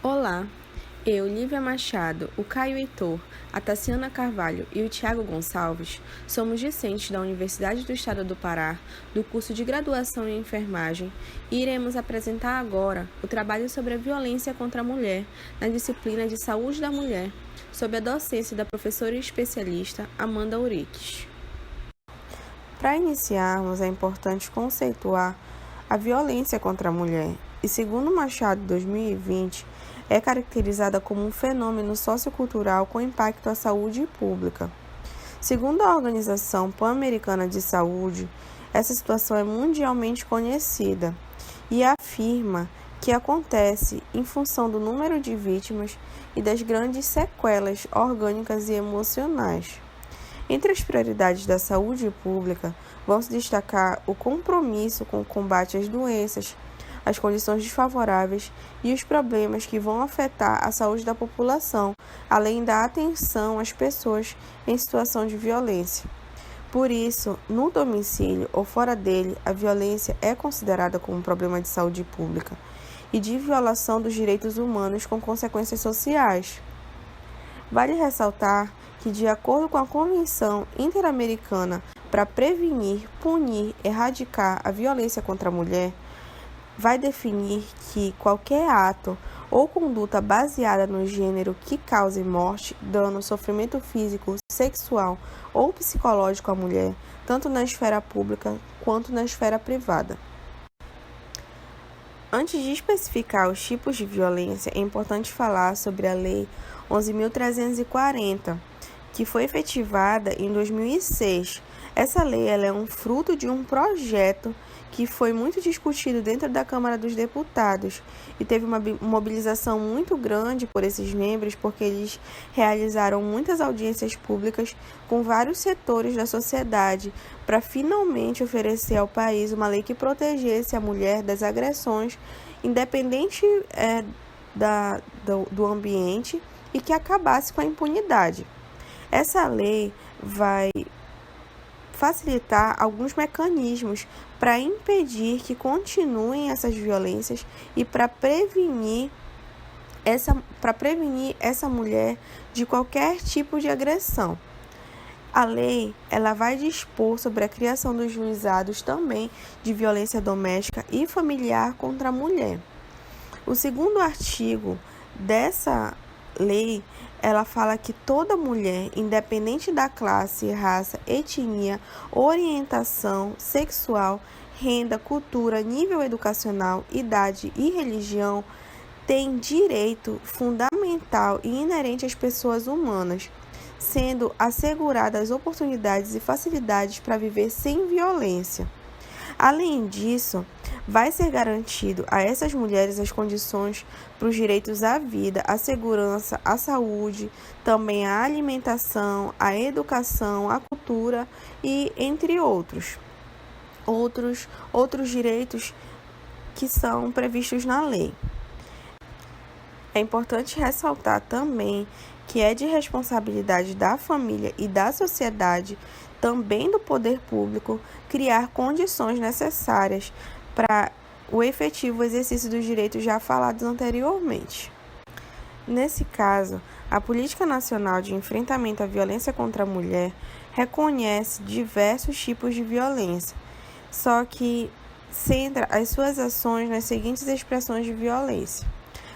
Olá, eu, Lívia Machado, o Caio Heitor, a Tassiana Carvalho e o Tiago Gonçalves somos discentes da Universidade do Estado do Pará, do curso de graduação em enfermagem, e iremos apresentar agora o trabalho sobre a violência contra a mulher na disciplina de Saúde da Mulher, sob a docência da professora e especialista Amanda Uriques. Para iniciarmos, é importante conceituar a violência contra a mulher, e segundo Machado 2020, é caracterizada como um fenômeno sociocultural com impacto à saúde pública. Segundo a Organização Pan-Americana de Saúde, essa situação é mundialmente conhecida e afirma que acontece em função do número de vítimas e das grandes sequelas orgânicas e emocionais. Entre as prioridades da saúde pública, vão se destacar o compromisso com o combate às doenças, as condições desfavoráveis e os problemas que vão afetar a saúde da população, além da atenção às pessoas em situação de violência. Por isso, no domicílio ou fora dele, a violência é considerada como um problema de saúde pública e de violação dos direitos humanos com consequências sociais. Vale ressaltar que, de acordo com a Convenção Interamericana para Prevenir, Punir e Erradicar a Violência contra a Mulher, vai definir que qualquer ato ou conduta baseada no gênero que cause morte, dano, sofrimento físico, sexual ou psicológico à mulher, tanto na esfera pública quanto na esfera privada. Antes de especificar os tipos de violência, é importante falar sobre a Lei 11.340, que foi efetivada em 2006. Essa lei é um fruto de um projeto que foi muito discutido dentro da Câmara dos Deputados e teve uma mobilização muito grande por esses membros, porque eles realizaram muitas audiências públicas com vários setores da sociedade para finalmente oferecer ao país uma lei que protegesse a mulher das agressões, independente do ambiente, e que acabasse com a impunidade. Essa lei vai facilitar alguns mecanismos para impedir que continuem essas violências e para prevenir essa mulher de qualquer tipo de agressão. A lei vai dispor sobre a criação dos juizados também de violência doméstica e familiar contra a mulher. O segundo artigo dessa lei, ela fala que toda mulher, independente da classe, raça, etnia, orientação sexual, renda, cultura, nível educacional, idade e religião, tem direito fundamental e inerente às pessoas humanas, sendo asseguradas oportunidades e facilidades para viver sem violência. Além disso, vai ser garantido a essas mulheres as condições para os direitos à vida, à segurança, à saúde, também à alimentação, à educação, à cultura e entre outros direitos que são previstos na lei. É importante ressaltar também que é de responsabilidade da família e da sociedade, também do poder público, criar condições necessárias para o efetivo exercício dos direitos já falados anteriormente. Nesse caso, a Política Nacional de Enfrentamento à Violência contra a Mulher reconhece diversos tipos de violência, só que centra as suas ações nas seguintes expressões de violência.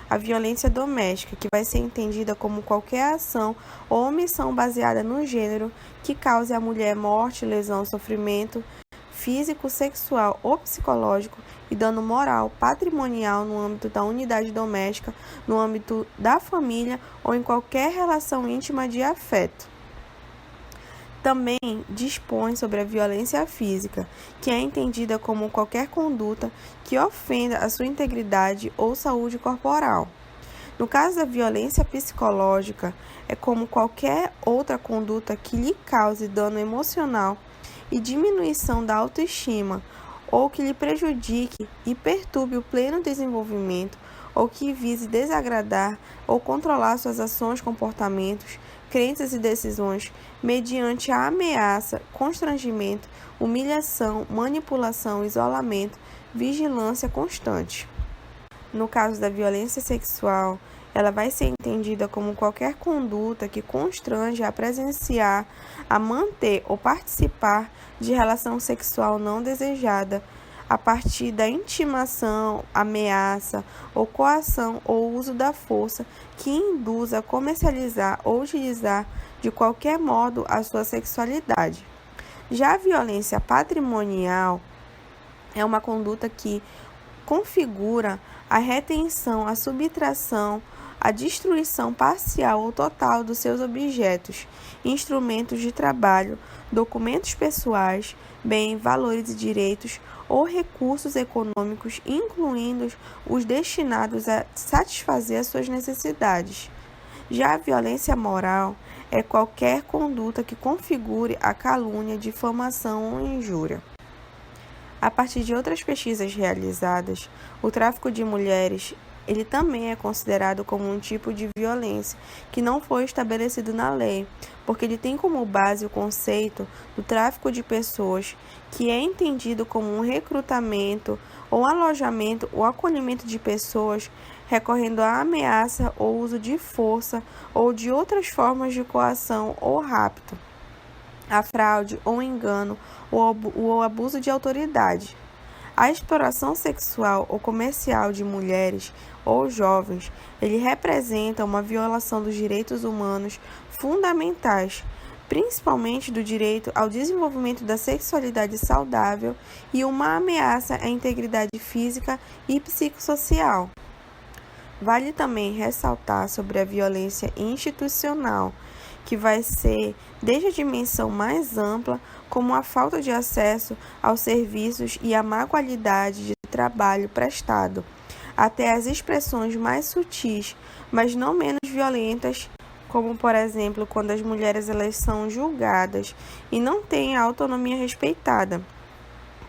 A violência doméstica, que vai ser entendida como qualquer ação ou omissão baseada no gênero que cause à mulher morte, lesão, sofrimento físico, sexual ou psicológico e dano moral, patrimonial no âmbito da unidade doméstica, no âmbito da família ou em qualquer relação íntima de afeto. Também dispõe sobre a violência física, que é entendida como qualquer conduta que ofenda a sua integridade ou saúde corporal. No caso da violência psicológica, é como qualquer outra conduta que lhe cause dano emocional e diminuição da autoestima, ou que lhe prejudique e perturbe o pleno desenvolvimento, ou que vise desagradar ou controlar suas ações, comportamentos, crenças e decisões mediante a ameaça, constrangimento, humilhação, manipulação, isolamento, vigilância constante. No caso da violência sexual, ela vai ser entendida como qualquer conduta que constrange a presenciar, a manter ou participar de relação sexual não desejada, a partir da intimação, ameaça ou coação ou uso da força que induz a comercializar ou utilizar de qualquer modo a sua sexualidade. Já a violência patrimonial é uma conduta que configura a retenção, a subtração, a destruição parcial ou total dos seus objetos, instrumentos de trabalho, documentos pessoais, bens, valores e direitos ou recursos econômicos, incluindo os destinados a satisfazer as suas necessidades. Já a violência moral é qualquer conduta que configure a calúnia, difamação ou injúria. A partir de outras pesquisas realizadas, o tráfico de mulheres ele também é considerado como um tipo de violência que não foi estabelecido na lei, porque ele tem como base o conceito do tráfico de pessoas, que é entendido como um recrutamento ou alojamento ou acolhimento de pessoas recorrendo à ameaça ou uso de força ou de outras formas de coação ou rapto, a fraude ou engano ou abuso de autoridade. A exploração sexual ou comercial de mulheres ou jovens, ele representa uma violação dos direitos humanos fundamentais, principalmente do direito ao desenvolvimento da sexualidade saudável e uma ameaça à integridade física e psicossocial. Vale também ressaltar sobre a violência institucional, que vai ser desde a dimensão mais ampla, como a falta de acesso aos serviços e a má qualidade de trabalho prestado, até as expressões mais sutis, mas não menos violentas, como, por exemplo, quando as mulheres elas são julgadas e não têm a autonomia respeitada.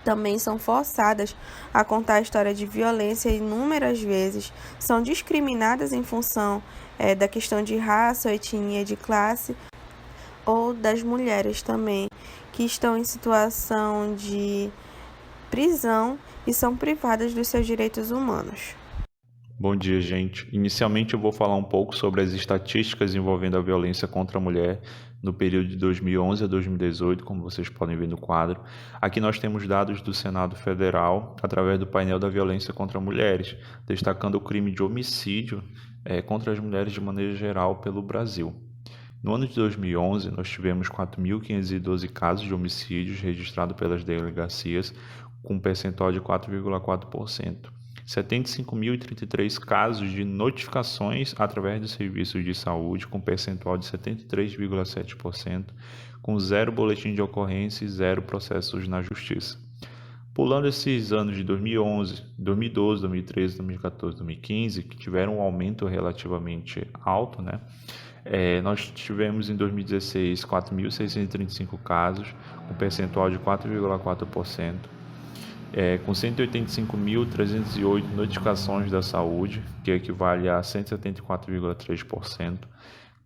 Também são forçadas a contar a história de violência inúmeras vezes, são discriminadas em função da questão de raça, etnia, de classe, ou das mulheres também, que estão em situação de prisão e são privadas dos seus direitos humanos. Bom dia, gente. Inicialmente eu vou falar um pouco sobre as estatísticas envolvendo a violência contra a mulher no período de 2011 a 2018, como vocês podem ver no quadro. Aqui nós temos dados do Senado Federal através do painel da violência contra mulheres, destacando o crime de homicídio contra as mulheres de maneira geral pelo Brasil. No ano de 2011, nós tivemos 4.512 casos de homicídios registrados pelas delegacias, com um percentual de 4,4%. 75.033 casos de notificações através dos serviços de saúde, com percentual de 73,7%, com 0 boletim de ocorrência e 0 processos na justiça. Pulando esses anos de 2011, 2012, 2013, 2014, 2015, que tiveram um aumento relativamente alto, nós tivemos em 2016 4.635 casos, com percentual de 4,4%. Com 185.308 notificações da saúde, que equivale a 174,3%,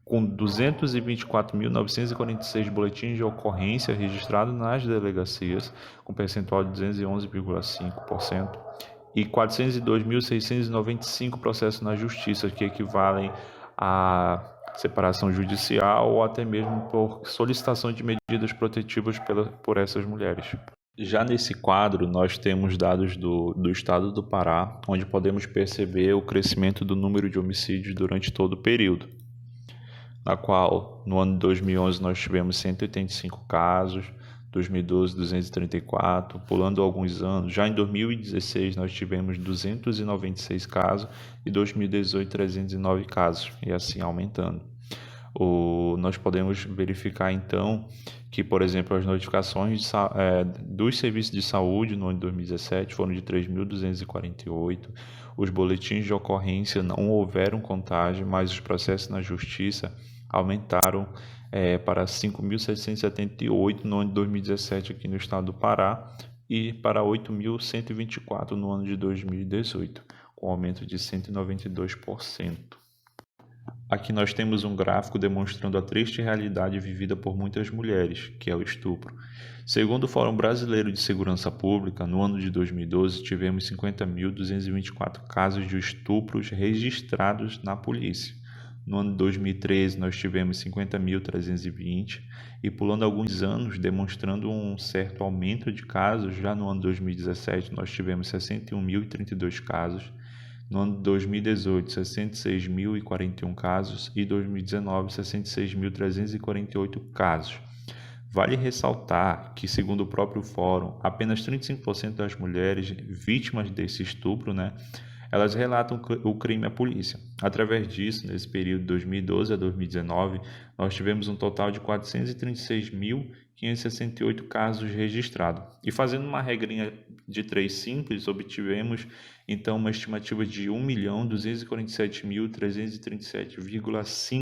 com 224.946 boletins de ocorrência registrados nas delegacias, com percentual de 211,5%, e 402.695 processos na justiça, que equivalem a separação judicial ou até mesmo por solicitação de medidas protetivas por essas mulheres. Já nesse quadro, nós temos dados do estado do Pará, onde podemos perceber o crescimento do número de homicídios durante todo o período, na qual, no ano de 2011, nós tivemos 185 casos, 2012, 234, pulando alguns anos. Já em 2016, nós tivemos 296 casos e 2018, 309 casos, e assim aumentando. Nós podemos verificar, então, que, por exemplo, as notificações dos serviços de saúde no ano de 2017 foram de 3.248, os boletins de ocorrência não houveram contagem, mas os processos na justiça aumentaram para 5.778 no ano de 2017 aqui no estado do Pará e para 8.124 no ano de 2018, com aumento de 192%. Aqui nós temos um gráfico demonstrando a triste realidade vivida por muitas mulheres, que é o estupro. Segundo o Fórum Brasileiro de Segurança Pública, no ano de 2012 tivemos 50.224 casos de estupros registrados na polícia. No ano de 2013 nós tivemos 50.320 e pulando alguns anos, demonstrando um certo aumento de casos, já no ano de 2017 nós tivemos 61.032 casos. No ano de 2018, 66.041 casos e 2019, 66.348 casos. Vale ressaltar que, segundo o próprio fórum, apenas 35% das mulheres vítimas desse estupro, elas relatam o crime à polícia. Através disso, nesse período de 2012 a 2019, nós tivemos um total de 436.568 casos registrados. E fazendo uma regrinha de 3 simples, obtivemos então uma estimativa de 1.247.337,5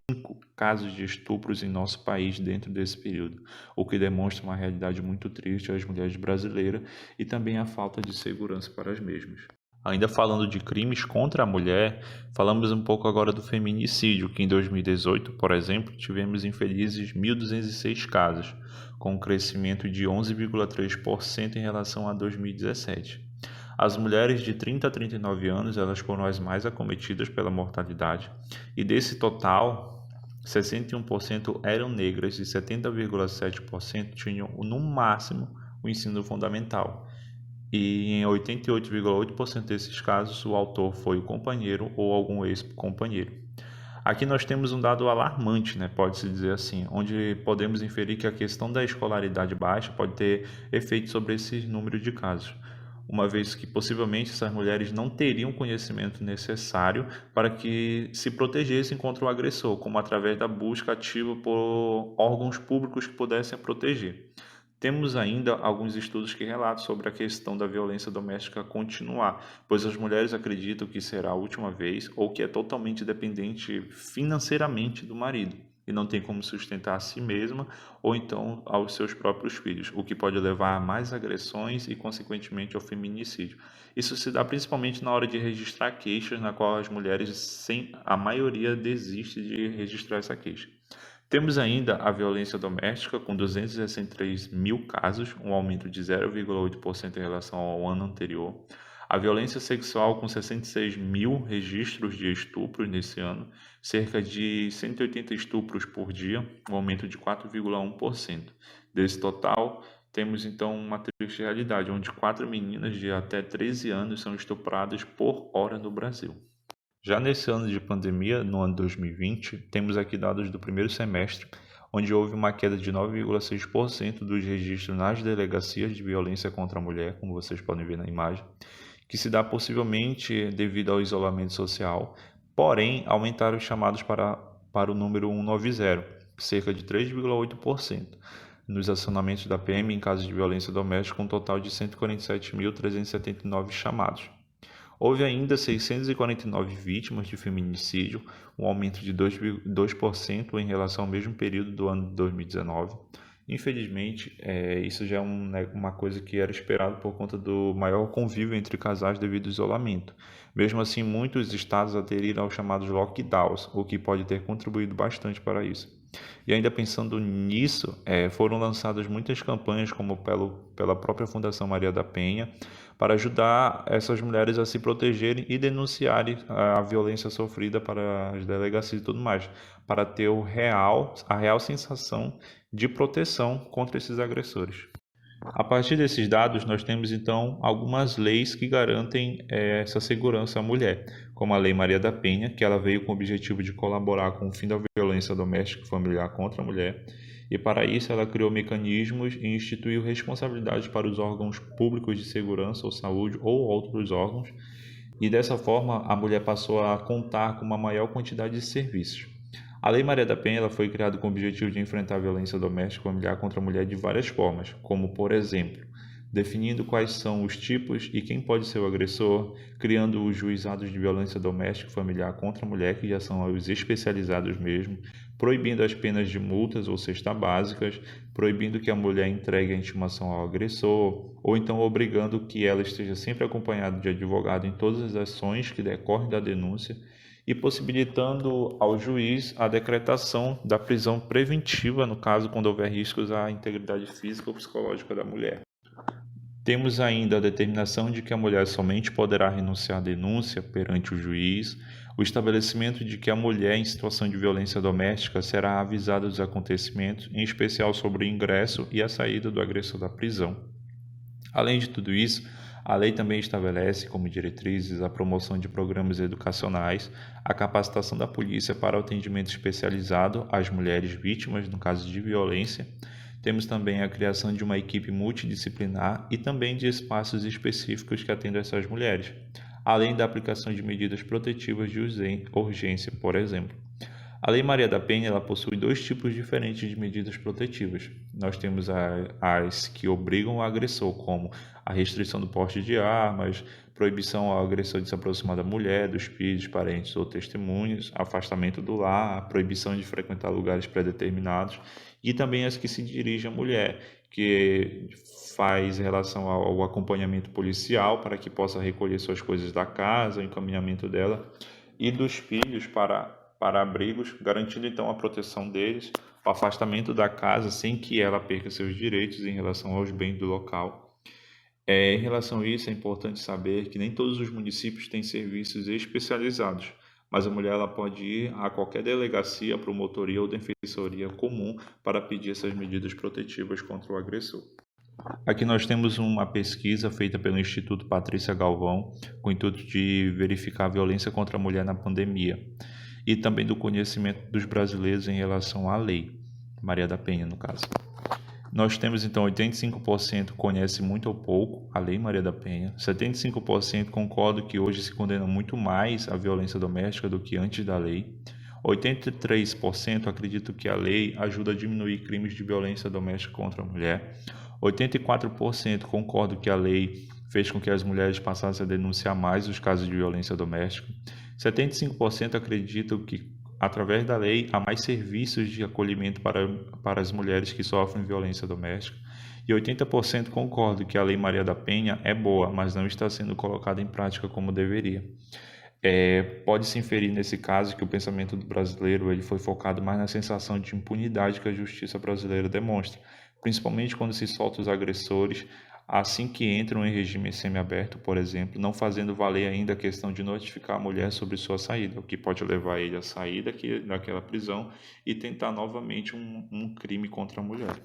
casos de estupros em nosso país dentro desse período, o que demonstra uma realidade muito triste às mulheres brasileiras e também a falta de segurança para as mesmas. Ainda falando de crimes contra a mulher, falamos um pouco agora do feminicídio, que em 2018, por exemplo, tivemos infelizes 1.206 casos, com um crescimento de 11,3% em relação a 2017. As mulheres de 30 a 39 anos elas foram as mais acometidas pela mortalidade, e desse total, 61% eram negras e 70,7% tinham, no máximo, o ensino fundamental. E em 88,8% desses casos, o autor foi o companheiro ou algum ex-companheiro. Aqui nós temos um dado alarmante, pode-se dizer assim, onde podemos inferir que a questão da escolaridade baixa pode ter efeito sobre esse número de casos, uma vez que possivelmente essas mulheres não teriam o conhecimento necessário para que se protegessem contra o agressor, como através da busca ativa por órgãos públicos que pudessem proteger. Temos ainda alguns estudos que relatam sobre a questão da violência doméstica continuar, pois as mulheres acreditam que será a última vez ou que é totalmente dependente financeiramente do marido e não tem como sustentar a si mesma ou então aos seus próprios filhos, o que pode levar a mais agressões e, consequentemente, ao feminicídio. Isso se dá principalmente na hora de registrar queixas, na qual as mulheres, a maioria, desiste de registrar essa queixa. Temos ainda a violência doméstica, com 263 mil casos, um aumento de 0,8% em relação ao ano anterior. A violência sexual, com 66 mil registros de estupros nesse ano, cerca de 180 estupros por dia, um aumento de 4,1%. Desse total, temos então uma triste realidade, onde 4 meninas de até 13 anos são estupradas por hora no Brasil. Já nesse ano de pandemia, no ano 2020, temos aqui dados do primeiro semestre, onde houve uma queda de 9,6% dos registros nas delegacias de violência contra a mulher, como vocês podem ver na imagem, que se dá possivelmente devido ao isolamento social, porém aumentaram os chamados para o número 190, cerca de 3,8%, nos acionamentos da PM em casos de violência doméstica, um total de 147.379 chamados. Houve ainda 649 vítimas de feminicídio, um aumento de 2% em relação ao mesmo período do ano de 2019. Infelizmente, isso já é uma coisa que era esperado por conta do maior convívio entre casais devido ao isolamento. Mesmo assim, muitos estados aderiram aos chamados lockdowns, o que pode ter contribuído bastante para isso. E ainda pensando nisso, foram lançadas muitas campanhas, como pela própria Fundação Maria da Penha, para ajudar essas mulheres a se protegerem e denunciarem a violência sofrida para as delegacias e tudo mais, para ter a real sensação de proteção contra esses agressores. A partir desses dados, nós temos então algumas leis que garantem essa segurança à mulher, como a Lei Maria da Penha, que ela veio com o objetivo de colaborar com o fim da violência doméstica e familiar contra a mulher, e para isso ela criou mecanismos e instituiu responsabilidades para os órgãos públicos de segurança ou saúde ou outros órgãos, e dessa forma a mulher passou a contar com uma maior quantidade de serviços. A Lei Maria da Penha ela foi criada com o objetivo de enfrentar a violência doméstica e familiar contra a mulher de várias formas, como, por exemplo, definindo quais são os tipos e quem pode ser o agressor, criando os juizados de violência doméstica e familiar contra a mulher, que já são os especializados mesmo, proibindo as penas de multas ou cestas básicas, proibindo que a mulher entregue a intimação ao agressor, ou então obrigando que ela esteja sempre acompanhada de advogado em todas as ações que decorrem da denúncia, e possibilitando ao juiz a decretação da prisão preventiva, no caso quando houver riscos à integridade física ou psicológica da mulher. Temos ainda a determinação de que a mulher somente poderá renunciar à denúncia perante o juiz, o estabelecimento de que a mulher em situação de violência doméstica será avisada dos acontecimentos, em especial sobre o ingresso e a saída do agressor da prisão. Além de tudo isso, a lei também estabelece como diretrizes a promoção de programas educacionais, a capacitação da polícia para o atendimento especializado às mulheres vítimas no caso de violência. Temos também a criação de uma equipe multidisciplinar e também de espaços específicos que atendam essas mulheres, além da aplicação de medidas protetivas de urgência, por exemplo. A Lei Maria da Penha ela possui dois tipos diferentes de medidas protetivas. Nós temos as que obrigam o agressor, como a restrição do porte de armas, proibição ao agressor de se aproximar da mulher, dos filhos, parentes ou testemunhas, afastamento do lar, proibição de frequentar lugares pré-determinados, e também as que se dirigem à mulher, que faz relação ao acompanhamento policial para que possa recolher suas coisas da casa, o encaminhamento dela, e dos filhos para abrigos, garantindo então a proteção deles, o afastamento da casa sem que ela perca seus direitos em relação aos bens do local. Em relação a isso, é importante saber que nem todos os municípios têm serviços especializados, mas a mulher ela pode ir a qualquer delegacia, promotoria ou defensoria comum para pedir essas medidas protetivas contra o agressor. Aqui nós temos uma pesquisa feita pelo Instituto Patrícia Galvão, com o intuito de verificar a violência contra a mulher na pandemia, e também do conhecimento dos brasileiros em relação à lei, Maria da Penha no caso. Nós temos então 85% conhece muito ou pouco a Lei Maria da Penha, 75% concordam que hoje se condena muito mais a violência doméstica do que antes da lei, 83% acreditam que a lei ajuda a diminuir crimes de violência doméstica contra a mulher, 84% concordam que a lei fez com que as mulheres passassem a denunciar mais os casos de violência doméstica, 75% acreditam que, através da lei, há mais serviços de acolhimento para as mulheres que sofrem violência doméstica, e 80% concordam que a Lei Maria da Penha é boa, mas não está sendo colocada em prática como deveria. Pode-se inferir nesse caso que o pensamento do brasileiro ele foi focado mais na sensação de impunidade que a justiça brasileira demonstra, principalmente quando se solta os agressores assim que entram em regime semiaberto, por exemplo, não fazendo valer ainda a questão de notificar a mulher sobre sua saída, o que pode levar ele a sair daquela prisão e tentar novamente um crime contra a mulher.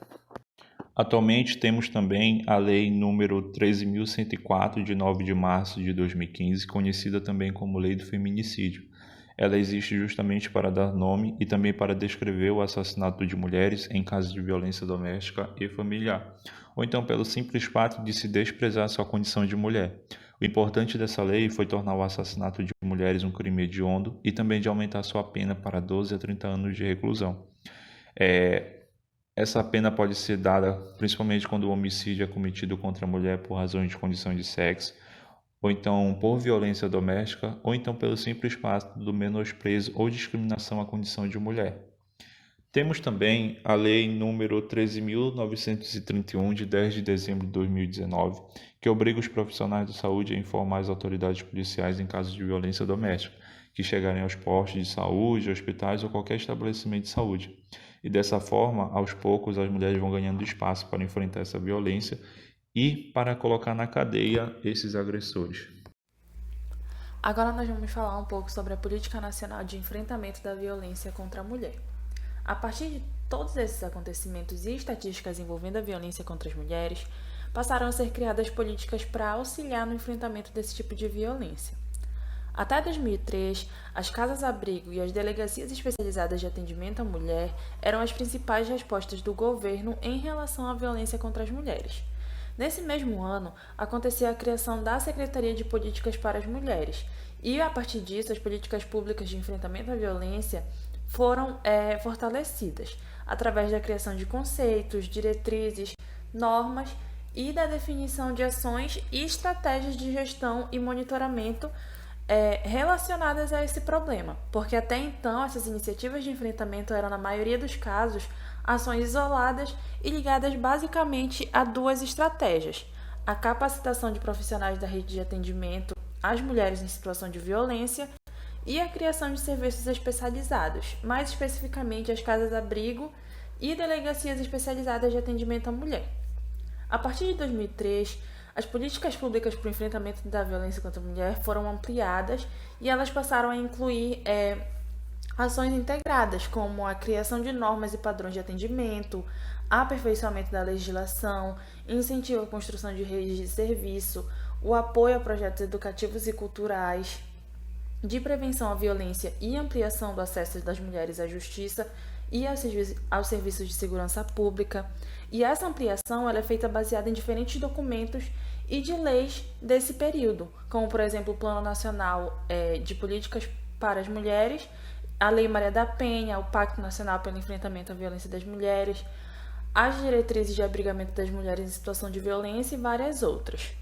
Atualmente temos também a Lei número 13.104, de 9 de março de 2015, conhecida também como Lei do Feminicídio. Ela existe justamente para dar nome e também para descrever o assassinato de mulheres em casos de violência doméstica e familiar, ou então pelo simples fato de se desprezar sua condição de mulher. O importante dessa lei foi tornar o assassinato de mulheres um crime hediondo e também de aumentar sua pena para 12 a 30 anos de reclusão. Essa pena pode ser dada principalmente quando o homicídio é cometido contra a mulher por razões de condição de sexo, ou então por violência doméstica, ou então pelo simples fato do menosprezo ou discriminação à condição de mulher. Temos também a Lei número 13.931, de 10 de dezembro de 2019, que obriga os profissionais de saúde a informar as autoridades policiais em casos de violência doméstica, que chegarem aos postos de saúde, hospitais ou qualquer estabelecimento de saúde. E dessa forma, aos poucos, as mulheres vão ganhando espaço para enfrentar essa violência e para colocar na cadeia esses agressores. Agora nós vamos falar um pouco sobre a Política Nacional de Enfrentamento da Violência contra a Mulher. A partir de todos esses acontecimentos e estatísticas envolvendo a violência contra as mulheres, passaram a ser criadas políticas para auxiliar no enfrentamento desse tipo de violência. Até 2003, as casas-abrigo e as delegacias especializadas de atendimento à mulher eram as principais respostas do governo em relação à violência contra as mulheres. Nesse mesmo ano, aconteceu a criação da Secretaria de Políticas para as Mulheres, e a partir disso, as políticas públicas de enfrentamento à violência foram fortalecidas, através da criação de conceitos, diretrizes, normas e da definição de ações e estratégias de gestão e monitoramento relacionadas a esse problema, porque até então essas iniciativas de enfrentamento eram, na maioria dos casos, ações isoladas e ligadas basicamente a duas estratégias: a capacitação de profissionais da rede de atendimento às mulheres em situação de violência e a criação de serviços especializados, mais especificamente as casas-abrigo e delegacias especializadas de atendimento à mulher. A partir de 2003, as políticas públicas para o enfrentamento da violência contra a mulher foram ampliadas e elas passaram a incluir ações integradas, como a criação de normas e padrões de atendimento, aperfeiçoamento da legislação, incentivo à construção de redes de serviço, o apoio a projetos educativos e culturais, de prevenção à violência e ampliação do acesso das mulheres à justiça e aos serviços de segurança pública. E essa ampliação ela é feita baseada em diferentes documentos e de leis desse período, como, por exemplo, o Plano Nacional de Políticas para as Mulheres, a Lei Maria da Penha, o Pacto Nacional pelo Enfrentamento à Violência das Mulheres, as diretrizes de abrigamento das mulheres em situação de violência e várias outras.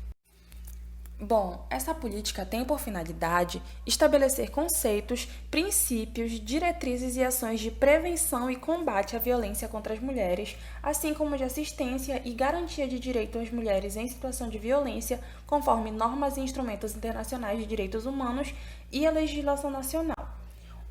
Bom, essa política tem por finalidade estabelecer conceitos, princípios, diretrizes e ações de prevenção e combate à violência contra as mulheres, assim como de assistência e garantia de direito às mulheres em situação de violência, conforme normas e instrumentos internacionais de direitos humanos e a legislação nacional.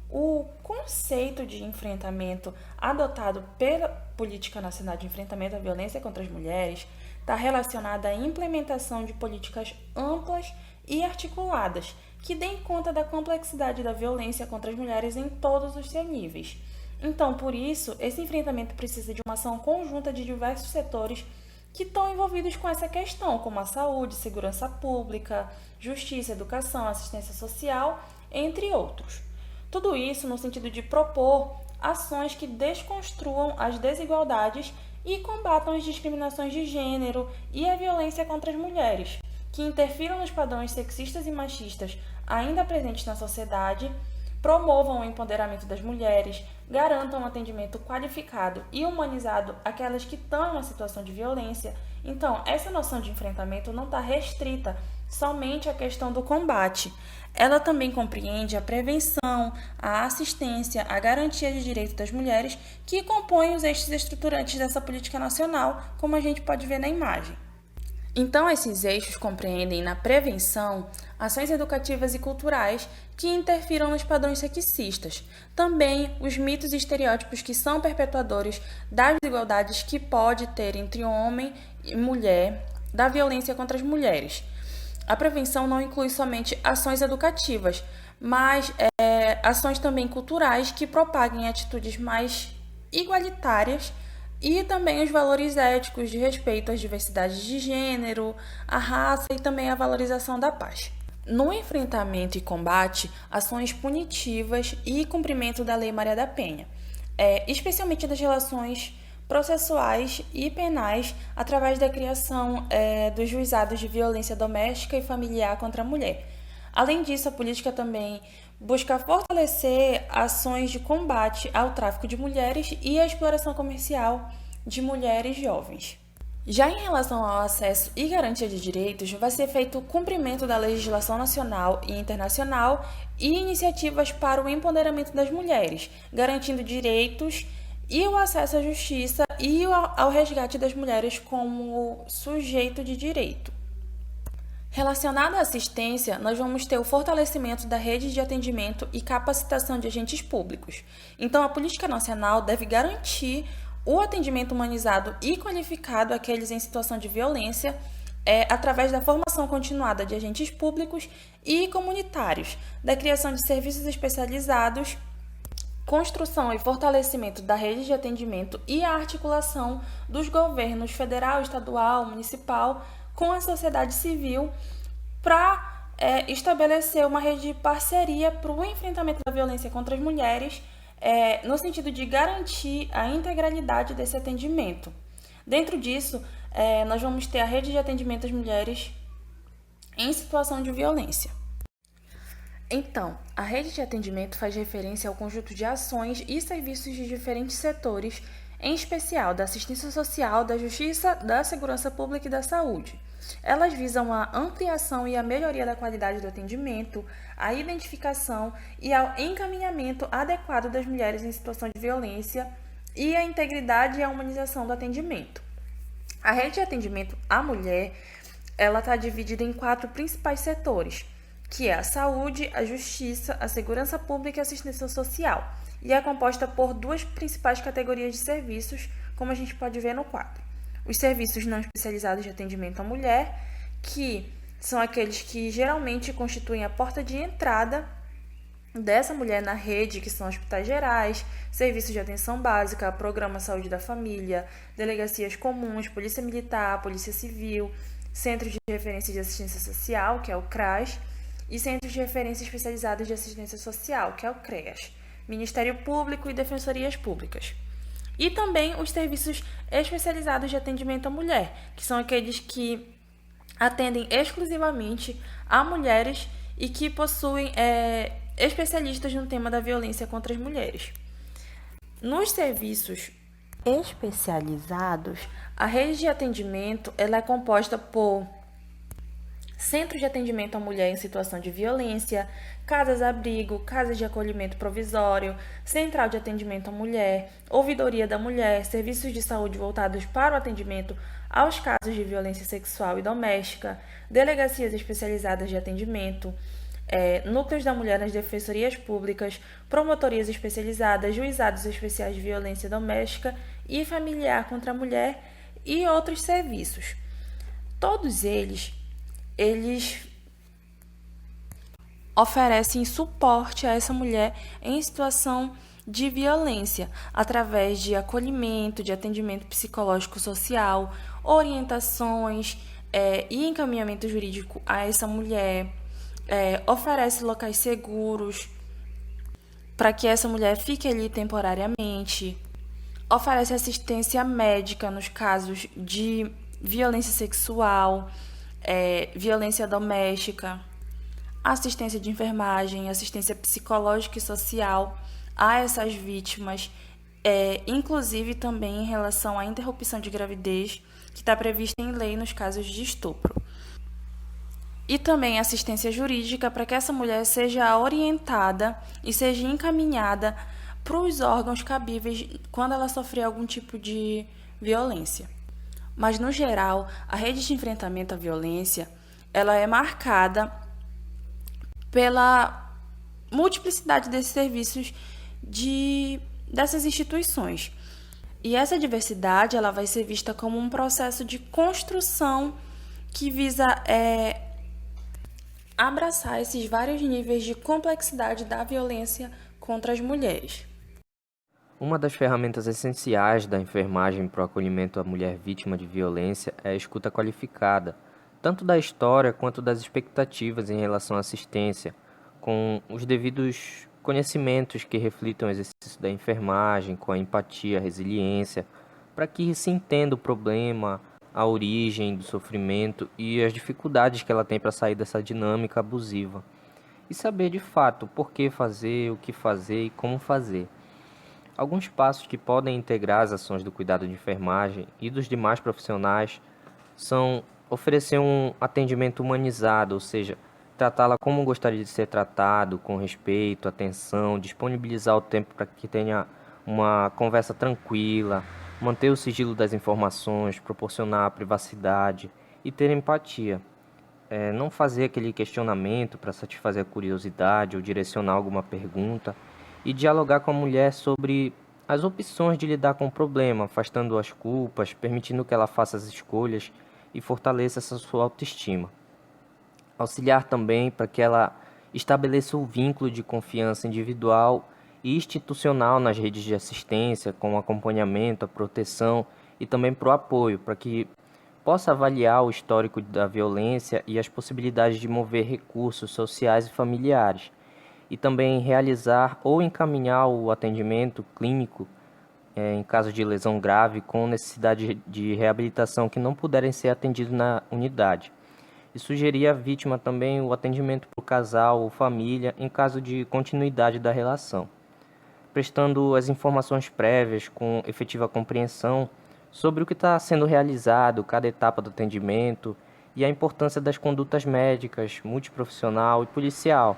O conceito de enfrentamento adotado pela Política Nacional de Enfrentamento à Violência contra as Mulheres está relacionado à implementação de políticas amplas e articuladas que deem conta da complexidade da violência contra as mulheres em todos os seus níveis. Então, por isso, esse enfrentamento precisa de uma ação conjunta de diversos setores que estão envolvidos com essa questão, como a saúde, segurança pública, justiça, educação, assistência social, entre outros. Tudo isso no sentido de propor ações que desconstruam as desigualdades e combatam as discriminações de gênero e a violência contra as mulheres, que interfiram nos padrões sexistas e machistas ainda presentes na sociedade, promovam o empoderamento das mulheres, garantam um atendimento qualificado e humanizado àquelas que estão em uma situação de violência. Então, essa noção de enfrentamento não está restrita somente à questão do combate. Ela também compreende a prevenção, a assistência, a garantia de direitos das mulheres, que compõem os eixos estruturantes dessa política nacional, como a gente pode ver na imagem. Então, esses eixos compreendem na prevenção ações educativas e culturais que interfiram nos padrões sexistas, também os mitos e estereótipos que são perpetuadores das desigualdades que pode ter entre homem e mulher, da violência contra as mulheres. A prevenção não inclui somente ações educativas, mas ações também culturais que propaguem atitudes mais igualitárias e também os valores éticos de respeito às diversidades de gênero, à raça e também à valorização da paz. No enfrentamento e combate, ações punitivas e cumprimento da Lei Maria da Penha, especialmente das relações processuais e penais através da criação dos juizados de violência doméstica e familiar contra a mulher. Além disso, a política também busca fortalecer ações de combate ao tráfico de mulheres e à exploração comercial de mulheres jovens. Já em relação ao acesso e garantia de direitos, vai ser feito o cumprimento da legislação nacional e internacional e iniciativas para o empoderamento das mulheres, garantindo direitos e o acesso à justiça e ao resgate das mulheres como sujeito de direito. Relacionado à assistência, nós vamos ter o fortalecimento da rede de atendimento e capacitação de agentes públicos. Então, a política nacional deve garantir o atendimento humanizado e qualificado àqueles em situação de violência, através da formação continuada de agentes públicos e comunitários, da criação de serviços especializados, construção e fortalecimento da rede de atendimento e a articulação dos governos federal, estadual, municipal com a sociedade civil para estabelecer uma rede de parceria para o enfrentamento da violência contra as mulheres, no sentido de garantir a integralidade desse atendimento. Dentro disso, nós vamos ter a rede de atendimento às mulheres em situação de violência. Então, a rede de atendimento faz referência ao conjunto de ações e serviços de diferentes setores, em especial da assistência social, da justiça, da segurança pública e da saúde. Elas visam a ampliação e a melhoria da qualidade do atendimento, a identificação e ao encaminhamento adequado das mulheres em situação de violência e a integridade e a humanização do atendimento. A rede de atendimento à mulher, ela está dividida em 4 principais setores, que é a saúde, a justiça, a segurança pública e a assistência social, e é composta por 2 principais categorias de serviços, como a gente pode ver no quadro. Os serviços não especializados de atendimento à mulher, que são aqueles que geralmente constituem a porta de entrada dessa mulher na rede, que são hospitais gerais, serviços de atenção básica, programa Saúde da Família, delegacias comuns, polícia militar, polícia civil, centros de referência de assistência social, que é o CRAS, e centros de referência especializados de assistência social, que é o CREAS, Ministério Público e Defensorias Públicas. E também os serviços especializados de atendimento à mulher, que são aqueles que atendem exclusivamente a mulheres e que possuem especialistas no tema da violência contra as mulheres. Nos serviços especializados, a rede de atendimento ela é composta por centros de atendimento à mulher em situação de violência, casas-abrigo, casas de acolhimento provisório, central de atendimento à mulher, ouvidoria da mulher, serviços de saúde voltados para o atendimento aos casos de violência sexual e doméstica, delegacias especializadas de atendimento, núcleos da mulher nas defensorias públicas, promotorias especializadas, juizados especiais de violência doméstica e familiar contra a mulher e outros serviços. Todos eles oferecem suporte a essa mulher em situação de violência, através de acolhimento, de atendimento psicológico-social, orientações e encaminhamento jurídico a essa mulher, oferece locais seguros para que essa mulher fique ali temporariamente, oferece assistência médica nos casos de violência sexual, violência doméstica, assistência de enfermagem, assistência psicológica e social a essas vítimas, inclusive também em relação à interrupção de gravidez, que está prevista em lei nos casos de estupro. E também assistência jurídica para que essa mulher seja orientada e seja encaminhada para os órgãos cabíveis quando ela sofrer algum tipo de violência. Mas, no geral, a rede de enfrentamento à violência ela é marcada pela multiplicidade desses serviços dessas instituições. E essa diversidade ela vai ser vista como um processo de construção que visa abraçar esses vários níveis de complexidade da violência contra as mulheres. Uma das ferramentas essenciais da enfermagem para o acolhimento à mulher vítima de violência é a escuta qualificada, tanto da história quanto das expectativas em relação à assistência, com os devidos conhecimentos que reflitam o exercício da enfermagem, com a empatia, a resiliência, para que se entenda o problema, a origem do sofrimento e as dificuldades que ela tem para sair dessa dinâmica abusiva. E saber de fato por que fazer, o que fazer e como fazer. Alguns passos que podem integrar as ações do cuidado de enfermagem e dos demais profissionais são oferecer um atendimento humanizado, ou seja, tratá-la como gostaria de ser tratado, com respeito, atenção, disponibilizar o tempo para que tenha uma conversa tranquila, manter o sigilo das informações, proporcionar a privacidade e ter empatia. Não fazer aquele questionamento para satisfazer a curiosidade ou direcionar alguma pergunta, e dialogar com a mulher sobre as opções de lidar com o problema, afastando as culpas, permitindo que ela faça as escolhas e fortaleça essa sua autoestima. Auxiliar também para que ela estabeleça o vínculo de confiança individual e institucional nas redes de assistência, com o acompanhamento, a proteção e também para o apoio, para que possa avaliar o histórico da violência e as possibilidades de mover recursos sociais e familiares, e também realizar ou encaminhar o atendimento clínico em caso de lesão grave com necessidade de reabilitação que não puderem ser atendidos na unidade. E sugerir à vítima também o atendimento para o casal ou família em caso de continuidade da relação, prestando as informações prévias com efetiva compreensão sobre o que está sendo realizado, cada etapa do atendimento, e a importância das condutas médicas, multiprofissional e policial,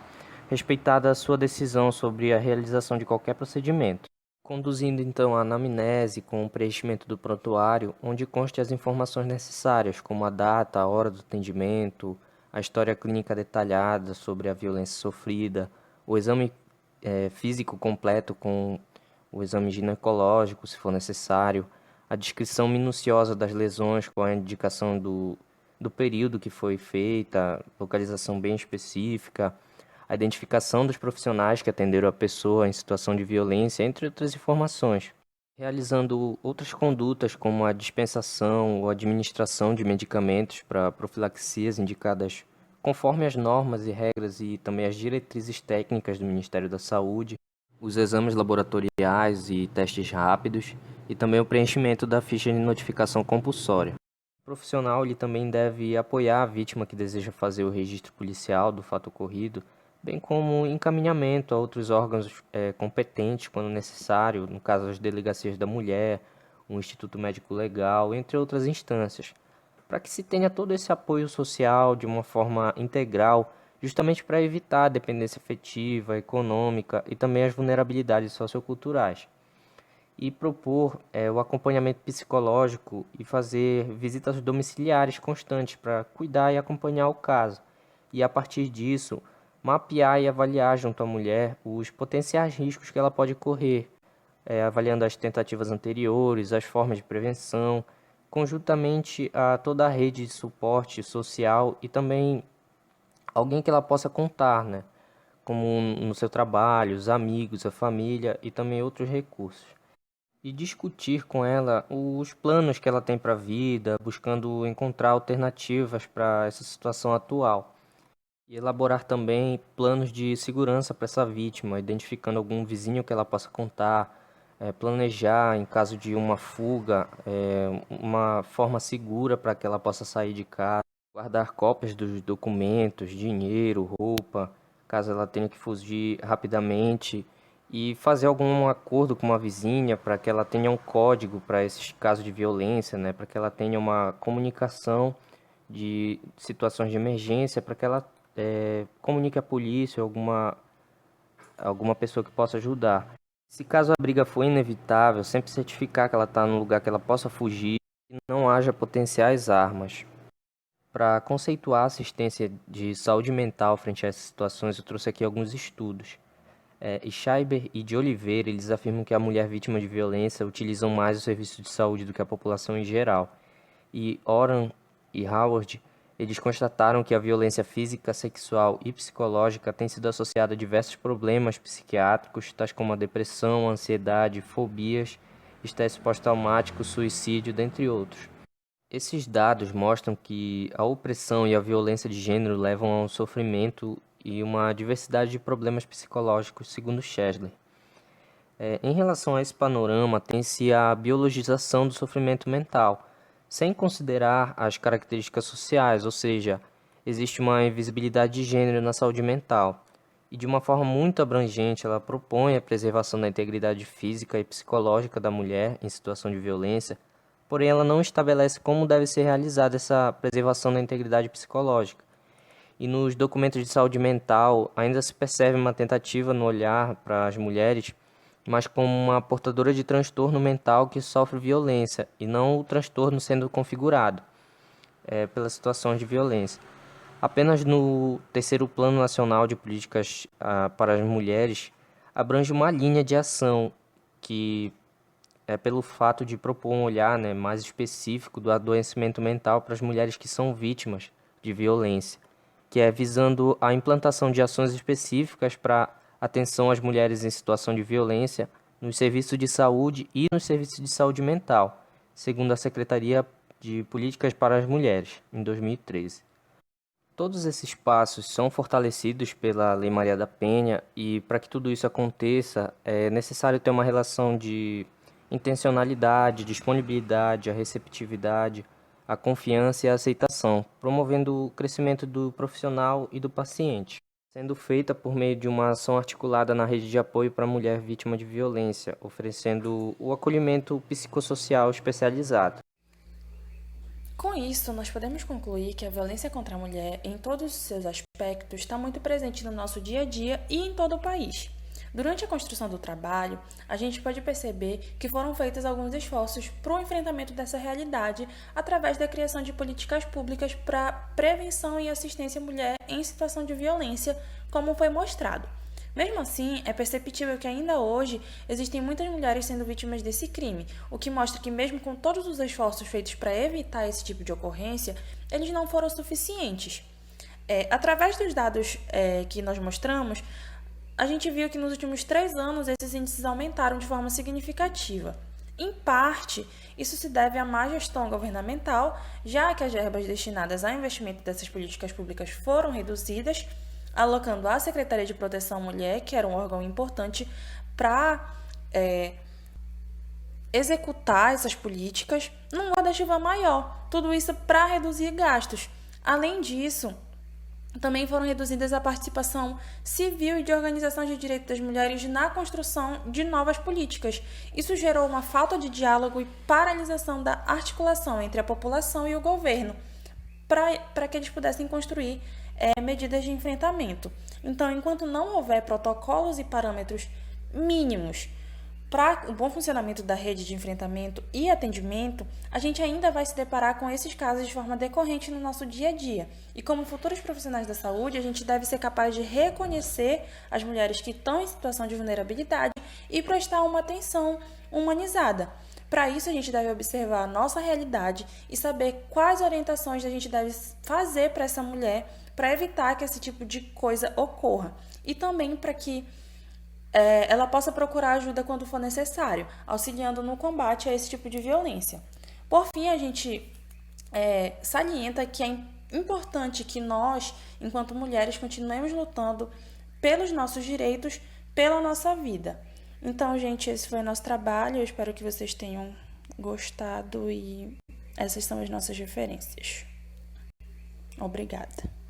respeitada a sua decisão sobre a realização de qualquer procedimento. Conduzindo então a anamnese com o preenchimento do prontuário, onde conste as informações necessárias, como a data, a hora do atendimento, a história clínica detalhada sobre a violência sofrida, o exame físico completo com o exame ginecológico, se for necessário, a descrição minuciosa das lesões com a indicação do período que foi feita, localização bem específica, a identificação dos profissionais que atenderam a pessoa em situação de violência, entre outras informações, realizando outras condutas como a dispensação ou administração de medicamentos para profilaxias indicadas conforme as normas e regras e também as diretrizes técnicas do Ministério da Saúde, os exames laboratoriais e testes rápidos e também o preenchimento da ficha de notificação compulsória. O profissional ele também deve apoiar a vítima que deseja fazer o registro policial do fato ocorrido, bem como encaminhamento a outros órgãos competentes quando necessário, no caso as delegacias da mulher, o Instituto Médico Legal, entre outras instâncias, para que se tenha todo esse apoio social de uma forma integral, justamente para evitar a dependência afetiva, econômica e também as vulnerabilidades socioculturais. E propor o acompanhamento psicológico e fazer visitas domiciliares constantes para cuidar e acompanhar o caso. E a partir disso, mapear e avaliar junto à mulher os potenciais riscos que ela pode correr, avaliando as tentativas anteriores, as formas de prevenção, conjuntamente a toda a rede de suporte social e também alguém que ela possa contar, né? Como no seu trabalho, os amigos, a família e também outros recursos. E discutir com ela os planos que ela tem para a vida, buscando encontrar alternativas para essa situação atual. E elaborar também planos de segurança para essa vítima, identificando algum vizinho que ela possa contar, planejar, em caso de uma fuga, uma forma segura para que ela possa sair de casa, guardar cópias dos documentos, dinheiro, roupa, caso ela tenha que fugir rapidamente, e fazer algum acordo com uma vizinha para que ela tenha um código para esses casos de violência, né, para que ela tenha uma comunicação de situações de emergência, para que ela comunique à polícia, alguma pessoa que possa ajudar. Se caso a briga for inevitável, sempre certificar que ela está num lugar que ela possa fugir e não haja potenciais armas. Para conceituar a assistência de saúde mental frente a essas situações, eu trouxe aqui alguns estudos. Schreiber e de Oliveira, eles afirmam que a mulher vítima de violência utilizam mais o serviço de saúde do que a população em geral. E Oram e Howard, eles constataram que a violência física, sexual e psicológica tem sido associada a diversos problemas psiquiátricos, tais como a depressão, a ansiedade, fobias, estresse pós-traumático, suicídio, dentre outros. Esses dados mostram que a opressão e a violência de gênero levam a um sofrimento e uma diversidade de problemas psicológicos, segundo Scheffler. Em relação a esse panorama, tem-se a biologização do sofrimento mental, sem considerar as características sociais, ou seja, existe uma invisibilidade de gênero na saúde mental. E de uma forma muito abrangente, ela propõe a preservação da integridade física e psicológica da mulher em situação de violência, porém ela não estabelece como deve ser realizada essa preservação da integridade psicológica. E nos documentos de saúde mental ainda se percebe uma tentativa no olhar para as mulheres, mas como uma portadora de transtorno mental que sofre violência, e não o transtorno sendo configurado pelas situações de violência. Apenas no terceiro Plano Nacional de Políticas para as Mulheres, abrange uma linha de ação que pelo fato de propor um olhar mais específico do adoecimento mental para as mulheres que são vítimas de violência, que é visando a implantação de ações específicas para atenção às mulheres em situação de violência nos serviços de saúde e nos serviços de saúde mental, segundo a Secretaria de Políticas para as Mulheres, em 2013. Todos esses passos são fortalecidos pela Lei Maria da Penha e, para que tudo isso aconteça, é necessário ter uma relação de intencionalidade, disponibilidade, a receptividade, a confiança e a aceitação, promovendo o crescimento do profissional e do paciente, sendo feita por meio de uma ação articulada na rede de apoio para a mulher vítima de violência, oferecendo o acolhimento psicossocial especializado. Com isso, nós podemos concluir que a violência contra a mulher, em todos os seus aspectos, está muito presente no nosso dia a dia e em todo o país. Durante a construção do trabalho, a gente pode perceber que foram feitos alguns esforços para o enfrentamento dessa realidade através da criação de políticas públicas para prevenção e assistência à mulher em situação de violência, como foi mostrado. Mesmo assim, é perceptível que ainda hoje existem muitas mulheres sendo vítimas desse crime, o que mostra que mesmo com todos os esforços feitos para evitar esse tipo de ocorrência, eles não foram suficientes. Através dos dados que nós mostramos, a gente viu que nos últimos 3 anos esses índices aumentaram de forma significativa. Em parte, isso se deve à má gestão governamental, já que as verbas destinadas ao investimento dessas políticas públicas foram reduzidas, alocando à Secretaria de Proteção à Mulher, que era um órgão importante para executar essas políticas, num guarda-chuva maior. Tudo isso para reduzir gastos. Além disso, também foram reduzidas a participação civil e de organizações de direitos das mulheres na construção de novas políticas. Isso gerou uma falta de diálogo e paralisação da articulação entre a população e o governo, para que eles pudessem construir medidas de enfrentamento. Então, enquanto não houver protocolos e parâmetros mínimos para o bom funcionamento da rede de enfrentamento e atendimento, a gente ainda vai se deparar com esses casos de forma decorrente no nosso dia a dia. E como futuros profissionais da saúde, a gente deve ser capaz de reconhecer as mulheres que estão em situação de vulnerabilidade e prestar uma atenção humanizada. Para isso, a gente deve observar a nossa realidade e saber quais orientações a gente deve fazer para essa mulher para evitar que esse tipo de coisa ocorra. E também para que ela possa procurar ajuda quando for necessário, auxiliando no combate a esse tipo de violência. Por fim, a gente salienta que é importante que nós, enquanto mulheres, continuemos lutando pelos nossos direitos, pela nossa vida. Então, gente, esse foi o nosso trabalho. Eu espero que vocês tenham gostado e essas são as nossas referências. Obrigada.